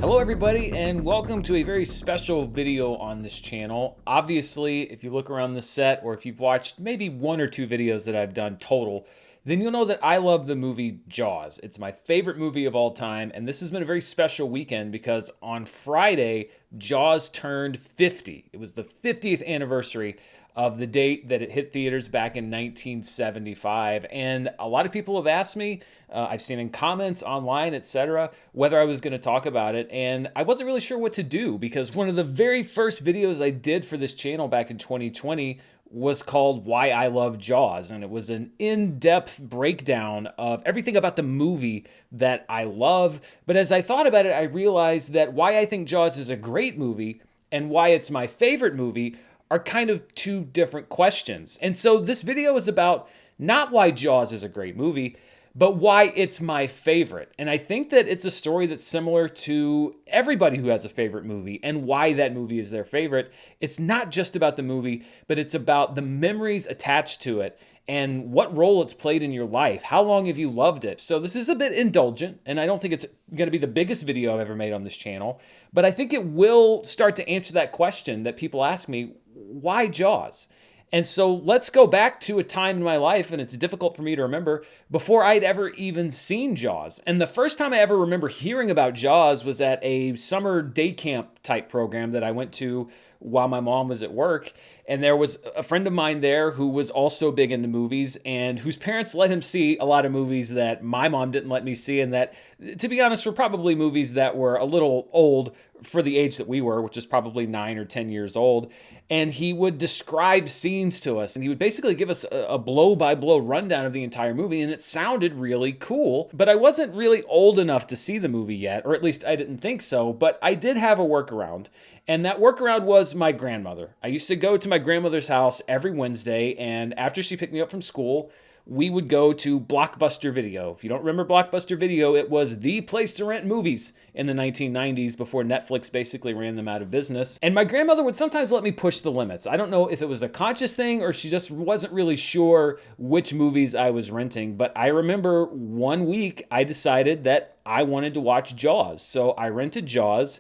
Hello everybody and welcome to a very special video on this channel. Obviously, if you look around the set or if you've watched maybe one or two videos that I've done total, then you'll know that I love the movie Jaws. It's my favorite movie of all time, and this has been a very special weekend because on Friday, Jaws turned 50. It was the 50th anniversary of the date that it hit theaters back in 1975. And a lot of people have asked me, I've seen in comments online, etc., whether I was going to talk about it. And I wasn't really sure what to do because one of the very first videos I did for this channel back in 2020 was called Why I Love Jaws. And it was an in-depth breakdown of everything about the movie that I love. But as I thought about it, I realized that why I think Jaws is a great movie and why it's my favorite movie are kind of two different questions. And so this video is about not why Jaws is a great movie, but why it's my favorite. And I think that it's a story that's similar to everybody who has a favorite movie and why that movie is their favorite. It's not just about the movie, but it's about the memories attached to it and what role it's played in your life. How long have you loved it? So this is a bit indulgent, and I don't think it's going to be the biggest video I've ever made on this channel, but I think it will start to answer that question that people ask me, why Jaws? And so let's go back to a time in my life, and it's difficult for me to remember, before I'd ever even seen Jaws. And the first time I ever remember hearing about Jaws was at a summer day camp type program that I went to while my mom was at work. And there was a friend of mine there who was also big into movies and whose parents let him see a lot of movies that my mom didn't let me see, and that, to be honest, were probably movies that were a little old for the age that we were, which is probably 9 or 10 years old. And he would describe scenes to us, and he would basically give us a blow-by-blow rundown of the entire movie, and it sounded really cool. But I wasn't really old enough to see the movie yet, or at least I didn't think so, but I did have a workaround. And that workaround was my grandmother. I used to go to my grandmother's house every Wednesday, and after she picked me up from school, we would go to Blockbuster Video. If you don't remember Blockbuster Video, it was the place to rent movies in the 1990s before Netflix basically ran them out of business. And my grandmother would sometimes let me push the limits. I don't know if it was a conscious thing or she just wasn't really sure which movies I was renting, but I remember one week I decided that I wanted to watch Jaws. So I rented Jaws,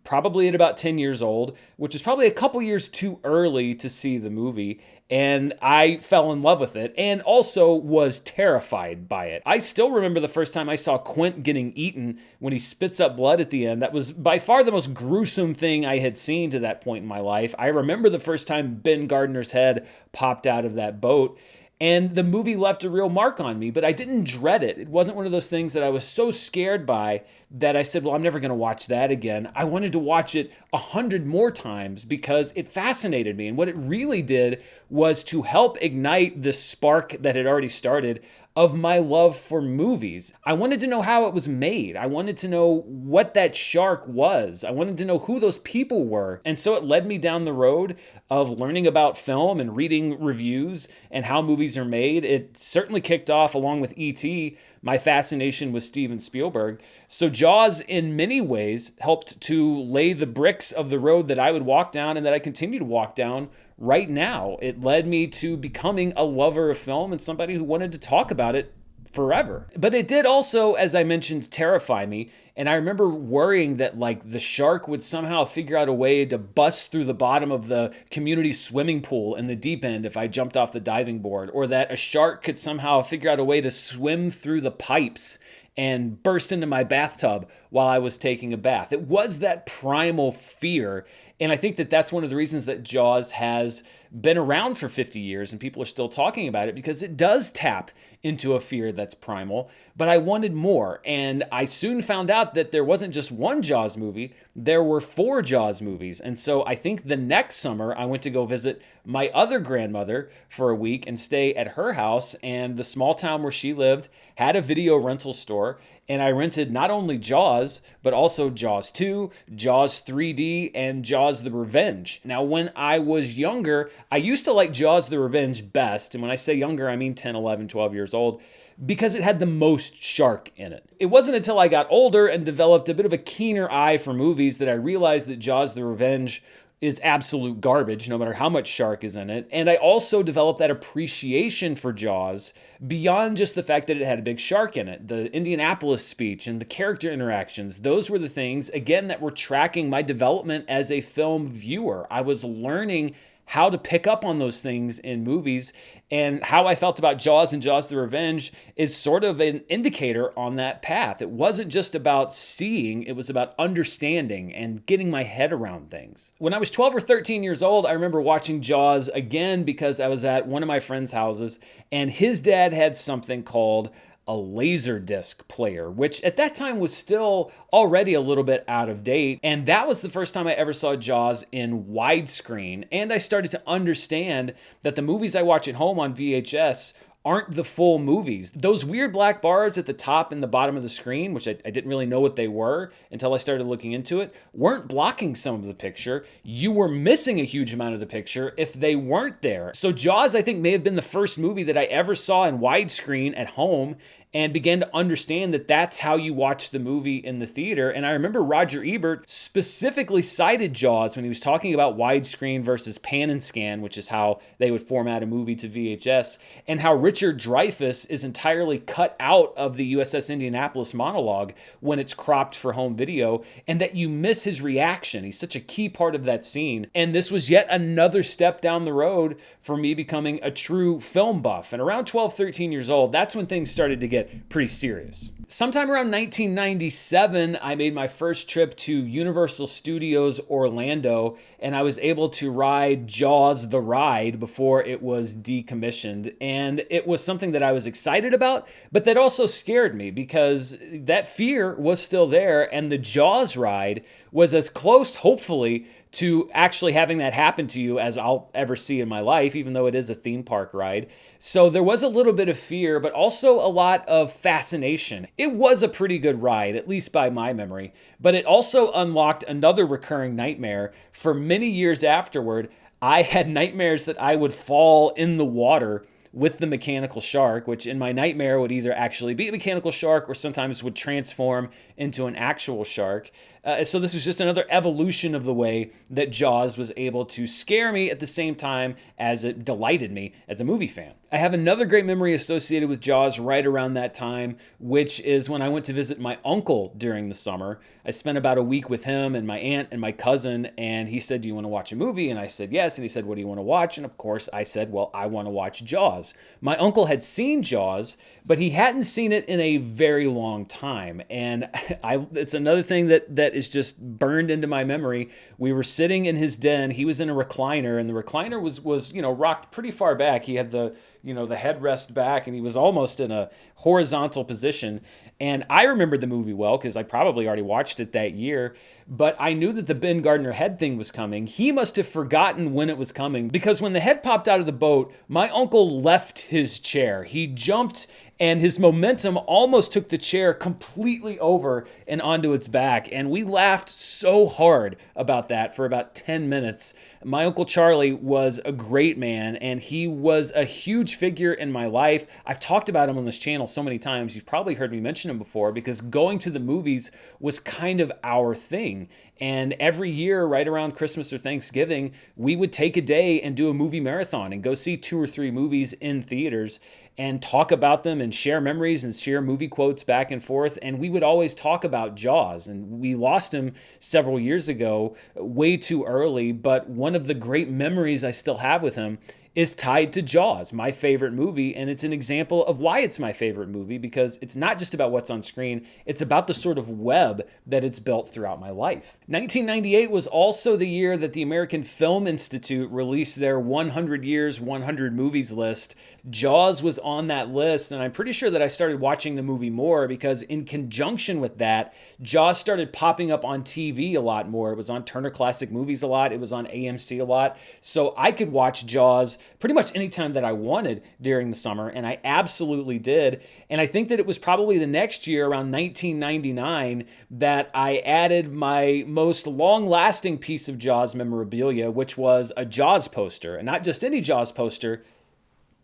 probably at about 10 years old, which is probably a couple years too early to see the movie. And I fell in love with it and also was terrified by it. I still remember the first time I saw Quint getting eaten when he spits up blood at the end. That was by far the most gruesome thing I had seen to that point in my life. I remember the first time Ben Gardner's head popped out of that boat. And the movie left a real mark on me, but I didn't dread it. It wasn't one of those things that I was so scared by that I said, well, I'm never going to watch that again. I wanted to watch it 100 more times because it fascinated me. And what it really did was to help ignite the spark that had already started of my love for movies. I wanted to know how it was made. I wanted to know what that shark was. I wanted to know who those people were. And so it led me down the road of learning about film and reading reviews and how movies are made. It certainly kicked off, along with E.T., my fascination with Steven Spielberg. So Jaws, in many ways, helped to lay the bricks of the road that I would walk down and that I continue to walk down right now. It led me to becoming a lover of film and somebody who wanted to talk about it forever. But it did also, as I mentioned, terrify me. And I remember worrying that like the shark would somehow figure out a way to bust through the bottom of the community swimming pool in the deep end if I jumped off the diving board, or that a shark could somehow figure out a way to swim through the pipes and burst into my bathtub while I was taking a bath. It was that primal fear. And I think that that's one of the reasons that Jaws has been around for 50 years and people are still talking about it, because it does tap into a fear that's primal. But I wanted more. And I soon found out that there wasn't just one Jaws movie, there were 4 Jaws movies. And so I think the next summer I went to go visit my other grandmother for a week and stay at her house. And the small town where she lived had a video rental store. And I rented not only Jaws, but also Jaws 2, Jaws 3D, and Jaws the Revenge. Now, when I was younger, I used to like Jaws the Revenge best. And when I say younger, I mean 10, 11, 12 years old, because it had the most shark in it. It wasn't until I got older and developed a bit of a keener eye for movies that I realized that Jaws the Revenge is absolute garbage, no matter how much shark is in it. And I also developed that appreciation for Jaws beyond just the fact that it had a big shark in it. The Indianapolis speech and the character interactions, those were the things, again, that were tracking my development as a film viewer. I was learning how to pick up on those things in movies, and how I felt about Jaws and Jaws the Revenge is sort of an indicator on that path. It wasn't just about seeing, it was about understanding and getting my head around things. When I was 12 or 13 years old, I remember watching Jaws again because I was at one of my friend's houses, and his dad had something called a Laserdisc player, which at that time was still already a little bit out of date. And that was the first time I ever saw Jaws in widescreen. And I started to understand that the movies I watch at home on VHS aren't the full movies. Those weird black bars at the top and the bottom of the screen, which I didn't really know what they were until I started looking into it, weren't blocking some of the picture. You were missing a huge amount of the picture if they weren't there. So Jaws, I think, may have been the first movie that I ever saw in widescreen at home, and began to understand that that's how you watch the movie in the theater. And I remember Roger Ebert specifically cited Jaws when he was talking about widescreen versus pan and scan, which is how they would format a movie to VHS, and how Richard Dreyfuss is entirely cut out of the USS Indianapolis monologue when it's cropped for home video, and that you miss his reaction. He's such a key part of that scene. And this was yet another step down the road for me becoming a true film buff. And around 12, 13 years old, that's when things started to get pretty serious. Sometime around 1997, I made my first trip to Universal Studios Orlando, and I was able to ride Jaws the ride before it was decommissioned. And it was something that I was excited about, but that also scared me because that fear was still there, and the Jaws ride was as close, hopefully, to actually having that happen to you as I'll ever see in my life, even though it is a theme park ride. So there was a little bit of fear, but also a lot of fascination. It was a pretty good ride, at least by my memory, but it also unlocked another recurring nightmare. For many years afterward, I had nightmares that I would fall in the water with the mechanical shark, which in my nightmare would either actually be a mechanical shark or sometimes would transform into an actual shark. So this was just another evolution of the way that Jaws was able to scare me at the same time as it delighted me as a movie fan. I have another great memory associated with Jaws right around that time, which is when I went to visit my uncle during the summer. I spent about a week with him and my aunt and my cousin, and he said, "Do you want to watch a movie?" And I said, "Yes." And he said, "What do you want to watch?" And of course, I said, "Well, I want to watch Jaws." My uncle had seen Jaws, but he hadn't seen it in a very long time. And it's another thing that is just burned into my memory. We were sitting in his den. He was in a recliner, and the recliner was rocked pretty far back. He had the headrest back, and he was almost in a horizontal position. And I remembered the movie well because I probably already watched it that year, but I knew that the Ben Gardner head thing was coming. He must have forgotten when it was coming, because when the head popped out of the boat, my uncle left his chair. He jumped, and his momentum almost took the chair completely over and onto its back. And we laughed so hard about that for about 10 minutes. My Uncle Charlie was a great man, and he was a huge figure in my life. I've talked about him on this channel so many times. You've probably heard me mention him before, because going to the movies was kind of our thing. And every year, right around Christmas or Thanksgiving, we would take a day and do a movie marathon and go see 2 or 3 movies in theaters and talk about them and share memories and share movie quotes back and forth. And we would always talk about Jaws. And we lost him several years ago, way too early. But one of the great memories I still have with him is tied to Jaws, my favorite movie, and it's an example of why it's my favorite movie, because it's not just about what's on screen, it's about the sort of web that it's built throughout my life. 1998 was also the year that the American Film Institute released their 100 Years, 100 Movies list. Jaws was on that list, and I'm pretty sure that I started watching the movie more because in conjunction with that, Jaws started popping up on TV a lot more. It was on Turner Classic Movies a lot, it was on AMC a lot, so I could watch Jaws pretty much anytime that I wanted during the summer, and I absolutely did. And I think that it was probably the next year, around 1999, that I added my most long-lasting piece of Jaws memorabilia, which was a Jaws poster. And not just any Jaws poster,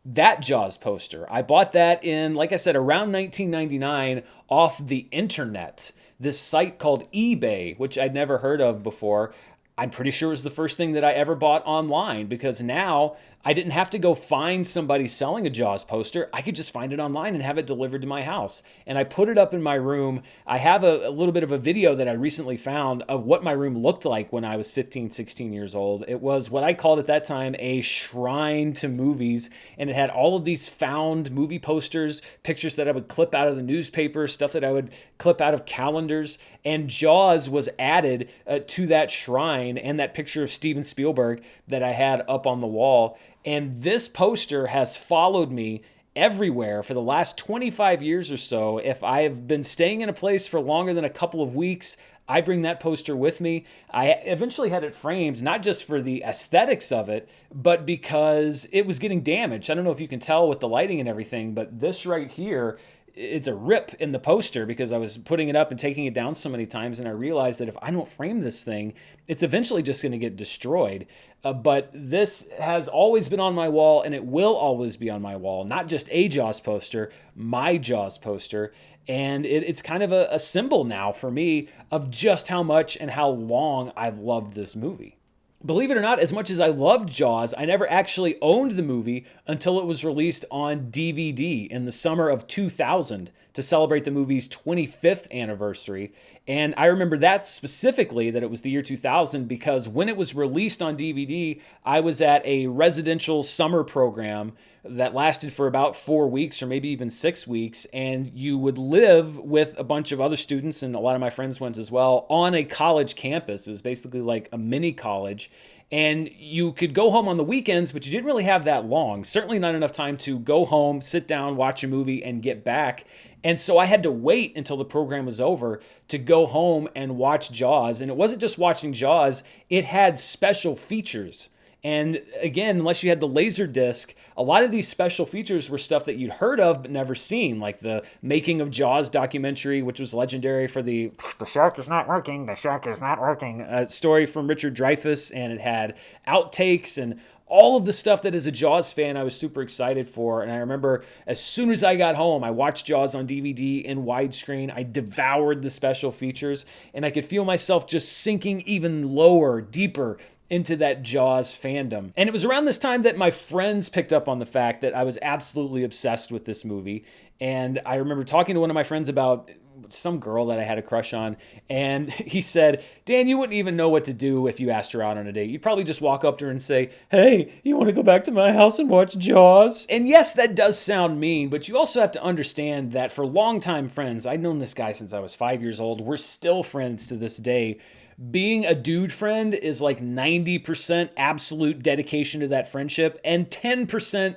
that Jaws poster. I bought that in, like I said, around 1999 off the internet, this site called eBay, which I'd never heard of before. I'm pretty sure it was the first thing that I ever bought online, because now I didn't have to go find somebody selling a Jaws poster. I could just find it online and have it delivered to my house. And I put it up in my room. I have a little bit of a video that I recently found of what my room looked like when I was 15, 16 years old. It was what I called at that time a shrine to movies. And it had all of these found movie posters, pictures that I would clip out of the newspaper, stuff that I would clip out of calendars. And Jaws was added to that shrine, and that picture of Steven Spielberg that I had up on the wall. And this poster has followed me everywhere for the last 25 years or so. If I have been staying in a place for longer than a couple of weeks, I bring that poster with me. I eventually had it framed, not just for the aesthetics of it, but because it was getting damaged. I don't know if you can tell with the lighting and everything, but this right here, it's a rip in the poster because I was putting it up and taking it down so many times, and I realized that if I don't frame this thing, it's eventually just going to get destroyed. But this has always been on my wall, and it will always be on my wall. Not just a Jaws poster, my Jaws poster. And it's kind of a symbol now for me of just how much and how long I've loved this movie. Believe it or not, as much as I loved Jaws, I never actually owned the movie until it was released on DVD in the summer of 2000 to celebrate the movie's 25th anniversary. And I remember that specifically, that it was the year 2000, because when it was released on DVD, I was at a residential summer program that lasted for about 4 weeks or maybe even 6 weeks. And you would live with a bunch of other students, and a lot of my friends went as well, on a college campus. It was basically like a mini college. And you could go home on the weekends, but you didn't really have that long. Certainly not enough time to go home, sit down, watch a movie, and get back. And so I had to wait until the program was over to go home and watch Jaws. And it wasn't just watching Jaws, it had special features. And again, unless you had the laser disc, a lot of these special features were stuff that you'd heard of but never seen, like the Making of Jaws documentary, which was legendary for the shark is not working, the shark is not working story from Richard Dreyfuss. And it had outtakes and all of the stuff that as a Jaws fan I was super excited for. And I remember as soon as I got home, I watched Jaws on DVD in widescreen. I devoured the special features, and I could feel myself just sinking even lower, deeper into that Jaws fandom. And it was around this time that my friends picked up on the fact that I was absolutely obsessed with this movie. And I remember talking to one of my friends about some girl that I had a crush on, and he said, Dan, you wouldn't even know what to do if you asked her out on a date. You'd probably just walk up to her and say, hey, you want to go back to my house and watch Jaws? And yes, that does sound mean, but you also have to understand that for longtime friends, I'd known this guy since I was 5 years old. We're still friends to this day. Being a dude friend is like 90% absolute dedication to that friendship and 10%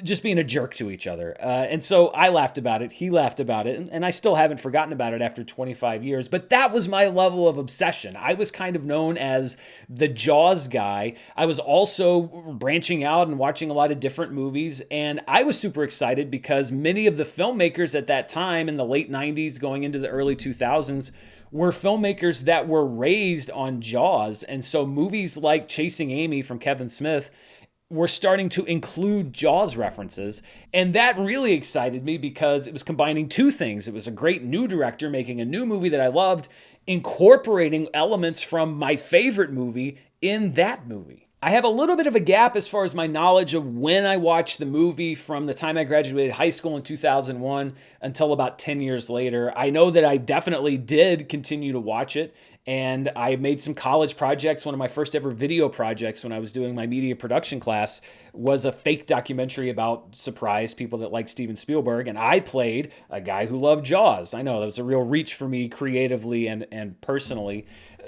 just being a jerk to each other. And so I laughed about it. He laughed about it. And I still haven't forgotten about it after 25 years. But that was my level of obsession. I was kind of known as the Jaws guy. I was also branching out and watching a lot of different movies. And I was super excited because many of the filmmakers at that time in the late 90s going into the early 2000s were filmmakers that were raised on Jaws. And so movies like Chasing Amy from Kevin Smith were starting to include Jaws references. And that really excited me because it was combining two things. It was a great new director making a new movie that I loved, incorporating elements from my favorite movie in that movie. I have a little bit of a gap as far as my knowledge of when I watched the movie from the time I graduated high school in 2001 until about 10 years later. I know that I definitely did continue to watch it, and I made some college projects. One of my first ever video projects when I was doing my media production class was a fake documentary about, surprise, people that like Steven Spielberg, and I played a guy who loved Jaws. I know that was a real reach for me creatively and personally.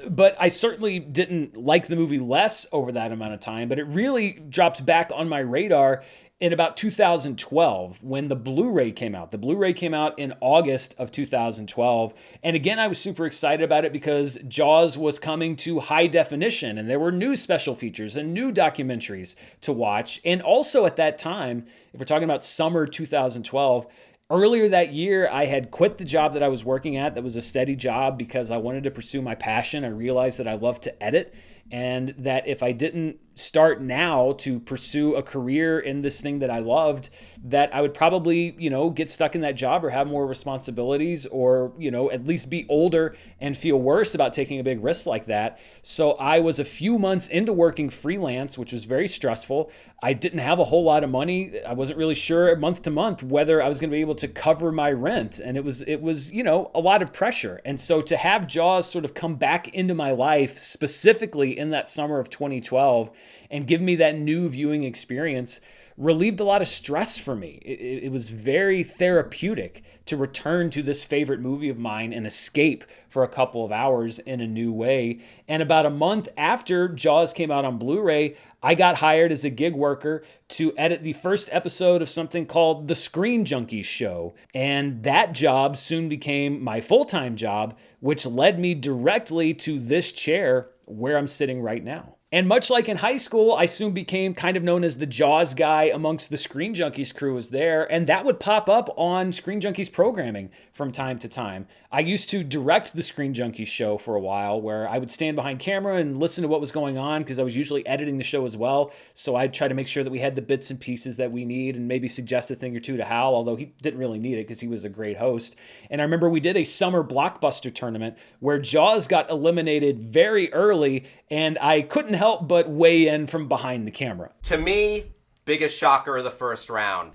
But I certainly didn't like the movie less over that amount of time, but it really drops back on my radar in about 2012 when the Blu-ray came out. The Blu-ray came out in August of 2012. And again, I was super excited about it because Jaws was coming to high definition and there were new special features and new documentaries to watch. And also at that time, if we're talking about summer 2012, earlier that year, I had quit the job that I was working at that was a steady job because I wanted to pursue my passion. I realized that I love to edit. and that if I didn't start now to pursue a career in this thing that I loved, that I would probably, get stuck in that job or have more responsibilities, or, at least be older and feel worse about taking a big risk like that. So I was a few months into working freelance, which was very stressful. I didn't have a whole lot of money. I wasn't really sure month to month whether I was going to be able to cover my rent. And it was, a lot of pressure. And so to have Jaws sort of come back into my life, specifically in that summer of 2012, and give me that new viewing experience, relieved a lot of stress for me. It was very therapeutic to return to this favorite movie of mine and escape for a couple of hours in a new way. And about a month after Jaws came out on Blu-ray, I got hired as a gig worker to edit the first episode of something called The Screen Junkies Show. And that job soon became my full-time job, which led me directly to this chair where I'm sitting right now. And much like in high school, I soon became kind of known as the Jaws guy amongst the Screen Junkies crew was there, and that would pop up on Screen Junkies programming from time to time. I used to direct the Screen Junkies show for a while, where I would stand behind camera and listen to what was going on, because I was usually editing the show as well. So I'd try to make sure that we had the bits and pieces that we need, and maybe suggest a thing or two to Hal, although he didn't really need it because he was a great host. And I remember we did a summer blockbuster tournament where Jaws got eliminated very early, and I couldn't help but weigh in from behind the camera. To me, biggest shocker of the first round.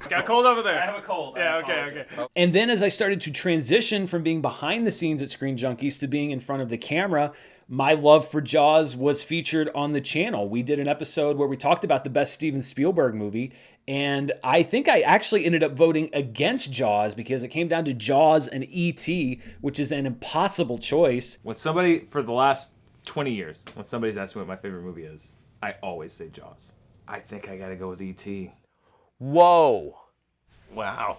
Got a cold over there. I have a cold. Yeah, okay. And then as I started to transition from being behind the scenes at Screen Junkies to being in front of the camera, my love for Jaws was featured on the channel. We did an episode where we talked about the best Steven Spielberg movie, and I think I actually ended up voting against Jaws because it came down to Jaws and E.T., which is an impossible choice. When somebody, for the last 20 years, when somebody's asked me what my favorite movie is, I always say Jaws. I think I gotta go with E.T. Whoa. Wow.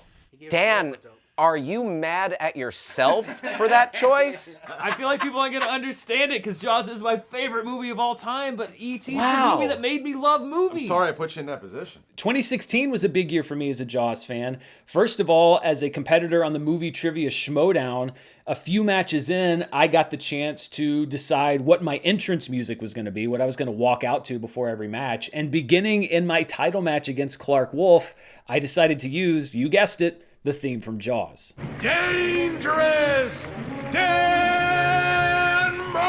Dan, are you mad at yourself for that choice? I feel like people aren't gonna understand it because Jaws is my favorite movie of all time, but E.T. is Wow. the movie that made me love movies. I'm sorry I put you in that position. 2016 was a big year for me as a Jaws fan. First of all, as a competitor on the movie trivia Schmodown, a few matches in, I got the chance to decide what my entrance music was going to be, what I was going to walk out to before every match. And beginning in my title match against Clark Wolf, I decided to use, you guessed it, the theme from Jaws. Dangerous Dan Murrell!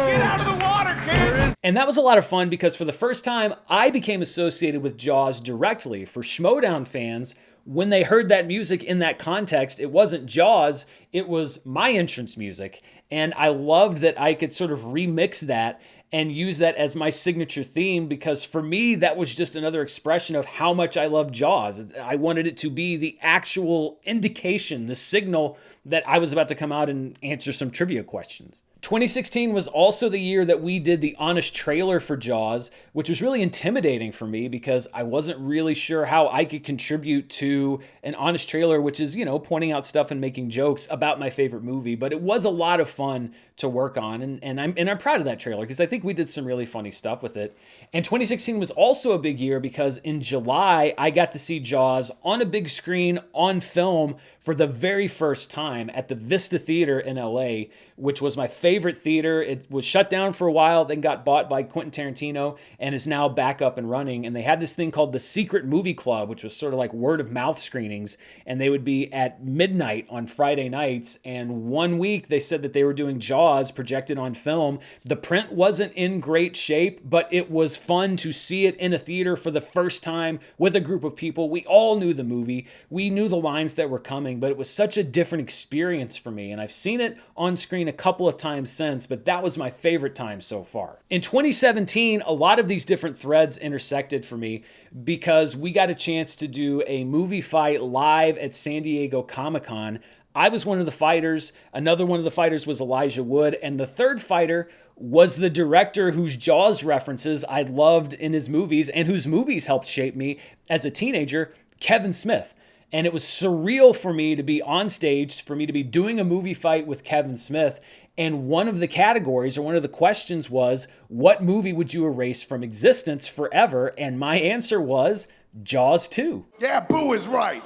Get out of the water, kids! And that was a lot of fun because for the first time, I became associated with Jaws directly. For Schmodown fans, when they heard that music in that context, it wasn't Jaws, it was my entrance music. And I loved that I could sort of remix that and use that as my signature theme, because for me, that was just another expression of how much I love Jaws. I wanted it to be the actual indication, the signal that I was about to come out and answer some trivia questions. 2016 was also the year that we did the honest trailer for Jaws, which was really intimidating for me because I wasn't really sure how I could contribute to an honest trailer, which is, pointing out stuff and making jokes about my favorite movie. But it was a lot of fun to work on, and I'm proud of that trailer because I think we did some really funny stuff with it. And 2016 was also a big year because in July, I got to see Jaws on a big screen on film for the very first time at the Vista Theater in LA, which was my favorite theater. It was shut down for a while, then got bought by Quentin Tarantino and is now back up and running. And they had this thing called the Secret Movie Club, which was sort of like word of mouth screenings. And they would be at midnight on Friday nights. And one week they said that they were doing Jaws projected on film. The print wasn't in great shape, but it was fun to see it in a theater for the first time with a group of people. We all knew the movie. We knew the lines that were coming, but it was such a different experience for me. And I've seen it on screen a couple of times since, but that was my favorite time so far. In 2017, a lot of these different threads intersected for me because we got a chance to do a movie fight live at San Diego Comic-Con. I was one of the fighters. Another one of the fighters was Elijah Wood. And the third fighter was the director whose Jaws references I loved in his movies and whose movies helped shape me as a teenager, Kevin Smith. And it was surreal for me to be on stage, for me to be doing a movie fight with Kevin Smith. And one of the categories or one of the questions was, what movie would you erase from existence forever? And my answer was Jaws 2. Yeah, Boo is right.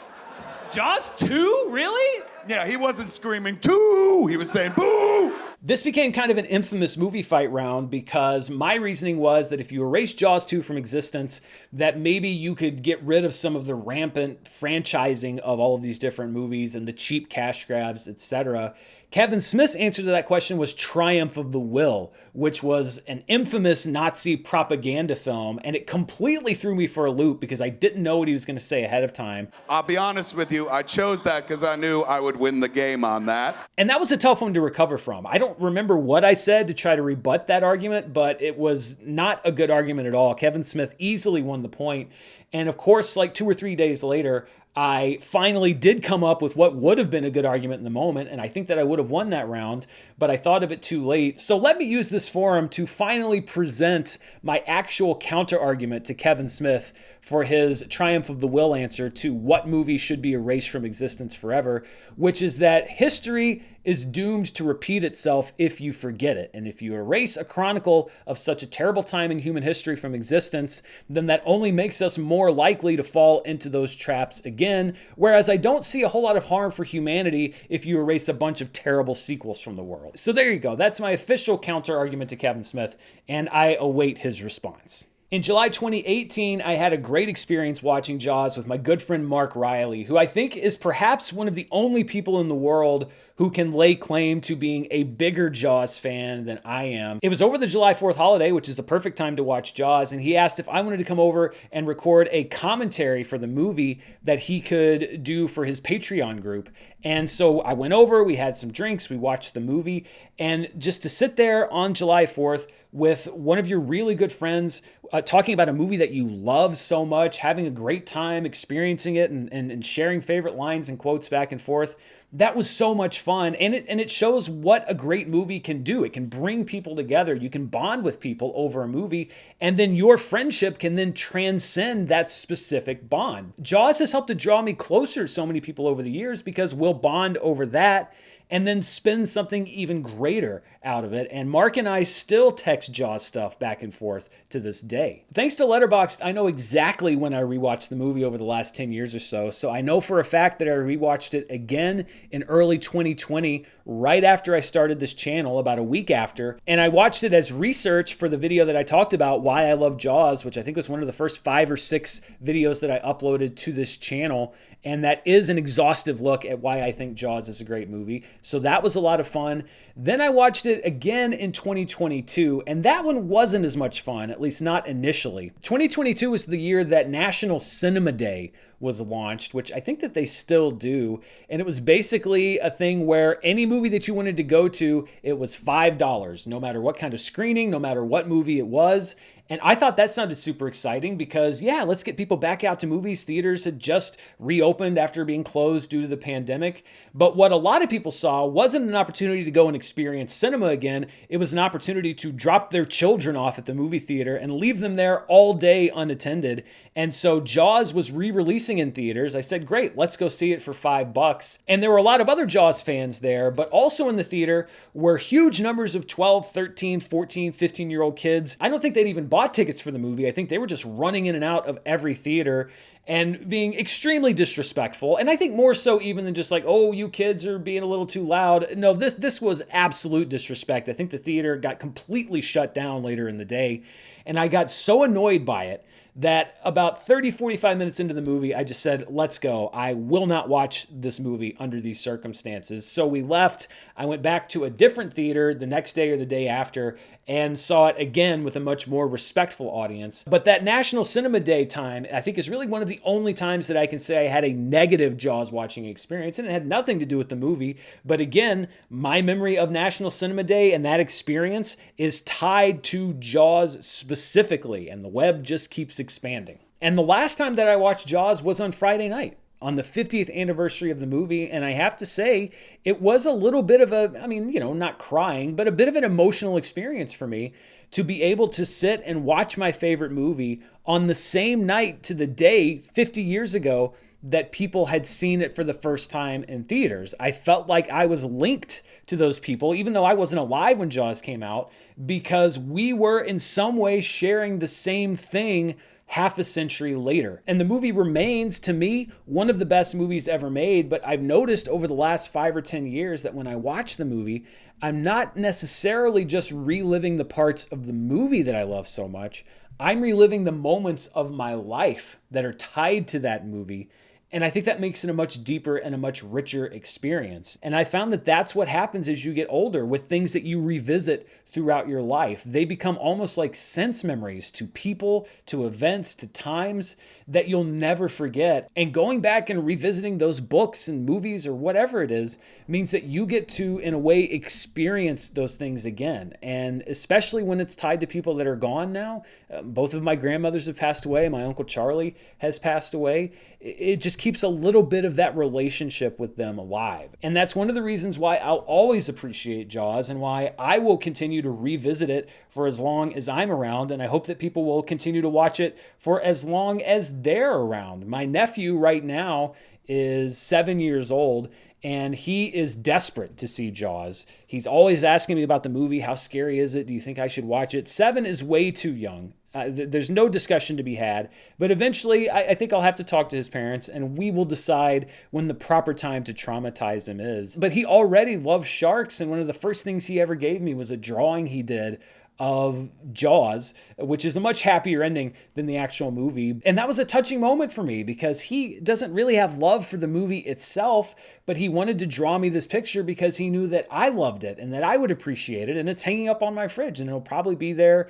Jaws 2? Really? Yeah, he wasn't screaming, "Too!" He was saying, "Boo!" This became kind of an infamous movie fight round because my reasoning was that if you erase Jaws 2 from existence, that maybe you could get rid of some of the rampant franchising of all of these different movies and the cheap cash grabs, etc. Kevin Smith's answer to that question was Triumph of the Will, which was an infamous Nazi propaganda film, and it completely threw me for a loop because I didn't know what he was going to say ahead of time. I'll be honest with you, I chose that because I knew I would win the game on that. And that was a tough one to recover from. I don't remember what I said to try to rebut that argument, but it was not a good argument at all. Kevin Smith easily won the point. And of course, like 2 or 3 days later, I finally did come up with what would have been a good argument in the moment, and I think that I would have won that round, but I thought of it too late. So let me use this forum to finally present my actual counter argument to Kevin Smith for his Triumph of the Will answer to what movie should be erased from existence forever, which is that history is doomed to repeat itself if you forget it. And if you erase a chronicle of such a terrible time in human history from existence, then that only makes us more likely to fall into those traps again. Whereas I don't see a whole lot of harm for humanity if you erase a bunch of terrible sequels from the world. So there you go. That's my official counter argument to Kevin Smith, and I await his response. In July 2018, I had a great experience watching Jaws with my good friend Mark Riley, who I think is perhaps one of the only people in the world who can lay claim to being a bigger Jaws fan than I am. It was over the July 4th holiday, which is the perfect time to watch Jaws, and he asked if I wanted to come over and record a commentary for the movie that he could do for his Patreon group. And so I went over, we had some drinks, we watched the movie, and just to sit there on July 4th with one of your really good friends talking about a movie that you love so much, having a great time experiencing it and sharing favorite lines and quotes back and forth, that was so much fun. And it shows what a great movie can do. It can bring people together. You can bond with people over a movie, and then your friendship can then transcend that specific bond. Jaws has helped to draw me closer to so many people over the years because we'll bond over that and then spin something even greater out of it. And Mark and I still text Jaws stuff back and forth to this day. Thanks to Letterboxd, I know exactly when I rewatched the movie over the last 10 years or so. So I know for a fact that I rewatched it again in early 2020, right after I started this channel, about a week after. And I watched it as research for the video that I talked about, Why I Love Jaws, which I think was one of the first 5 or 6 videos that I uploaded to this channel. And that is an exhaustive look at why I think Jaws is a great movie. So that was a lot of fun. Then I watched it again in 2022, and that one wasn't as much fun, at least not initially. 2022 was the year that National Cinema Day was launched, which I think that they still do. And it was basically a thing where any movie that you wanted to go to, it was $5, no matter what kind of screening, no matter what movie it was. And I thought that sounded super exciting because, yeah, let's get people back out to movies. Theaters had just reopened after being closed due to the pandemic. But what a lot of people saw wasn't an opportunity to go and experience cinema again. It was an opportunity to drop their children off at the movie theater and leave them there all day unattended. And so Jaws was re-releasing in theaters. I said, great, let's go see it for $5. And there were a lot of other Jaws fans there, but also in the theater were huge numbers of 12, 13, 14, 15-year-old kids. I don't think they'd even bought tickets for the movie. I think they were just running in and out of every theater and being extremely disrespectful. And I think more so even than just like, oh, you kids are being a little too loud. No, this was absolute disrespect. I think the theater got completely shut down later in the day. And I got so annoyed by it that about 30, 45 minutes into the movie, I just said, let's go. I will not watch this movie under these circumstances. So we left. I went back to a different theater the next day or the day after and saw it again with a much more respectful audience. But that National Cinema Day time, I think, is really one of the only times that I can say I had a negative Jaws watching experience, and it had nothing to do with the movie. But again, my memory of National Cinema Day and that experience is tied to Jaws specifically, and the web just keeps expanding. And the last time that I watched Jaws was on Friday night, on the 50th anniversary of the movie, and I have to say, it was a little bit of a, I mean, you know, not crying, but a bit of an emotional experience for me to be able to sit and watch my favorite movie on the same night to the day 50 years ago that people had seen it for the first time in theaters. I felt like I was linked to those people, even though I wasn't alive when Jaws came out, because we were in some way sharing the same thing half a century later. And the movie remains, to me, one of the best movies ever made, but I've noticed over the last 5 or 10 years that when I watch the movie, I'm not necessarily just reliving the parts of the movie that I love so much. I'm reliving the moments of my life that are tied to that movie. And I think that makes it a much deeper and a much richer experience. And I found that that's what happens as you get older with things that you revisit throughout your life. They become almost like sense memories to people, to events, to times that you'll never forget. And going back and revisiting those books and movies or whatever it is means that you get to, in a way, experience those things again. And especially when it's tied to people that are gone now. Both of my grandmothers have passed away. My Uncle Charlie has passed away. It just keeps a little bit of that relationship with them alive. And that's one of the reasons why I'll always appreciate Jaws and why I will continue to revisit it for as long as I'm around. And I hope that people will continue to watch it for as long as they're around. My nephew right now is 7 years old, and he is desperate to see Jaws. He's always asking me about the movie. How scary is it? Do you think I should watch it? 7 is way too young. There's no discussion to be had. But eventually, I think I'll have to talk to his parents, and we will decide when the proper time to traumatize him is. But he already loves sharks, and one of the first things he ever gave me was a drawing he did of Jaws, which is a much happier ending than the actual movie. And that was a touching moment for me because he doesn't really have love for the movie itself, but he wanted to draw me this picture because he knew that I loved it and that I would appreciate it. And it's hanging up on my fridge, and it'll probably be there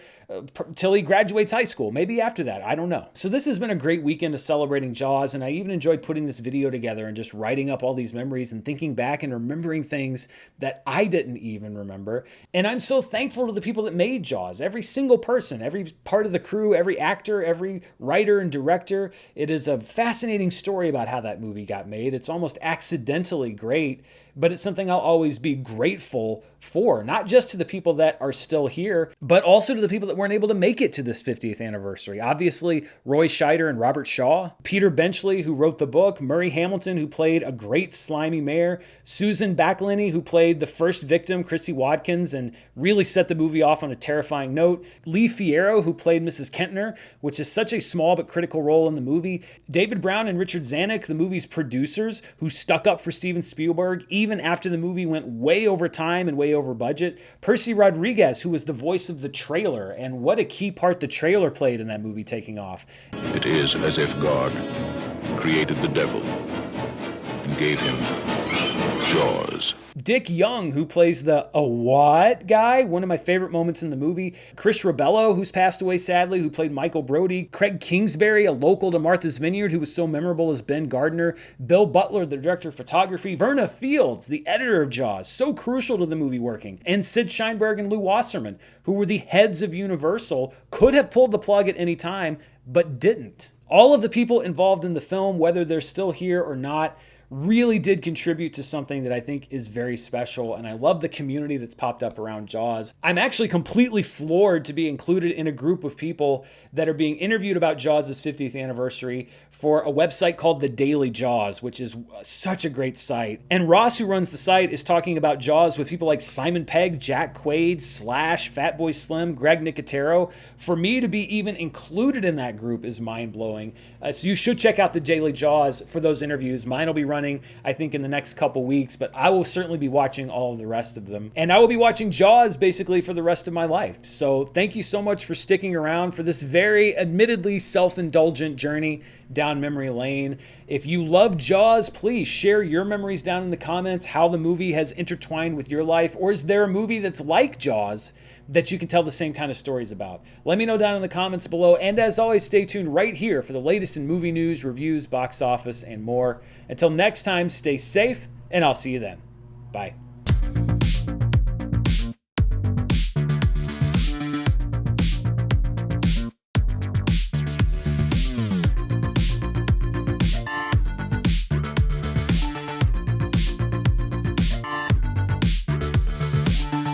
till he graduates high school. Maybe after that, I don't know. So this has been a great weekend of celebrating Jaws, and I even enjoyed putting this video together and just writing up all these memories and thinking back and remembering things that I didn't even remember. And I'm so thankful to the people that made Jaws. Every single person, every part of the crew, every actor, every writer and director. It is a fascinating story about how that movie got made. It's almost accidentally great, but it's something I'll always be grateful for, not just to the people that are still here, but also to the people that weren't able to make it to this 50th anniversary. Obviously, Roy Scheider and Robert Shaw, Peter Benchley, who wrote the book, Murray Hamilton, who played a great slimy mayor, Susan Backlinie, who played the first victim, Chrissy Watkins, and really set the movie off on a terrifying note, Lee Fierro, who played Mrs. Kentner, which is such a small but critical role in the movie, David Brown and Richard Zanuck, the movie's producers, who stuck up for Steven Spielberg, even after the movie went way over time and way over budget. Percy Rodriguez, who was the voice of the trailer, and what a key part the trailer played in that movie taking off. It is as if God created the devil and gave him Jaws. Dick Young, who plays the what guy, one of my favorite moments in the movie. Chris Ribello, who's passed away sadly, who played Michael Brody. Craig Kingsbury, a local to Martha's Vineyard, who was so memorable as Ben Gardner. Bill Butler, the director of photography. Verna Fields, the editor of Jaws, so crucial to the movie working. And Sid Sheinberg and Lou Wasserman, who were the heads of Universal, could have pulled the plug at any time, but didn't. All of the people involved in the film, whether they're still here or not, really did contribute to something that I think is very special, and I love the community that's popped up around Jaws. I'm actually completely floored to be included in a group of people that are being interviewed about Jaws' 50th anniversary for a website called The Daily Jaws, which is such a great site. And Ross, who runs the site, is talking about Jaws with people like Simon Pegg, Jack Quaid, Slash, Fatboy Slim, Greg Nicotero. For me to be even included in that group is mind-blowing. So you should check out The Daily Jaws for those interviews. Mine will be running, I think, in the next couple weeks, but I will certainly be watching all of the rest of them. And I will be watching Jaws basically for the rest of my life. So thank you so much for sticking around for this very admittedly self-indulgent journey down memory lane. If you love Jaws, please share your memories down in the comments, how the movie has intertwined with your life, or is there a movie that's like Jaws that you can tell the same kind of stories about? Let me know down in the comments below, and as always, stay tuned right here for the latest in movie news, reviews, box office, and more. Until next time, stay safe, and I'll see you then. Bye.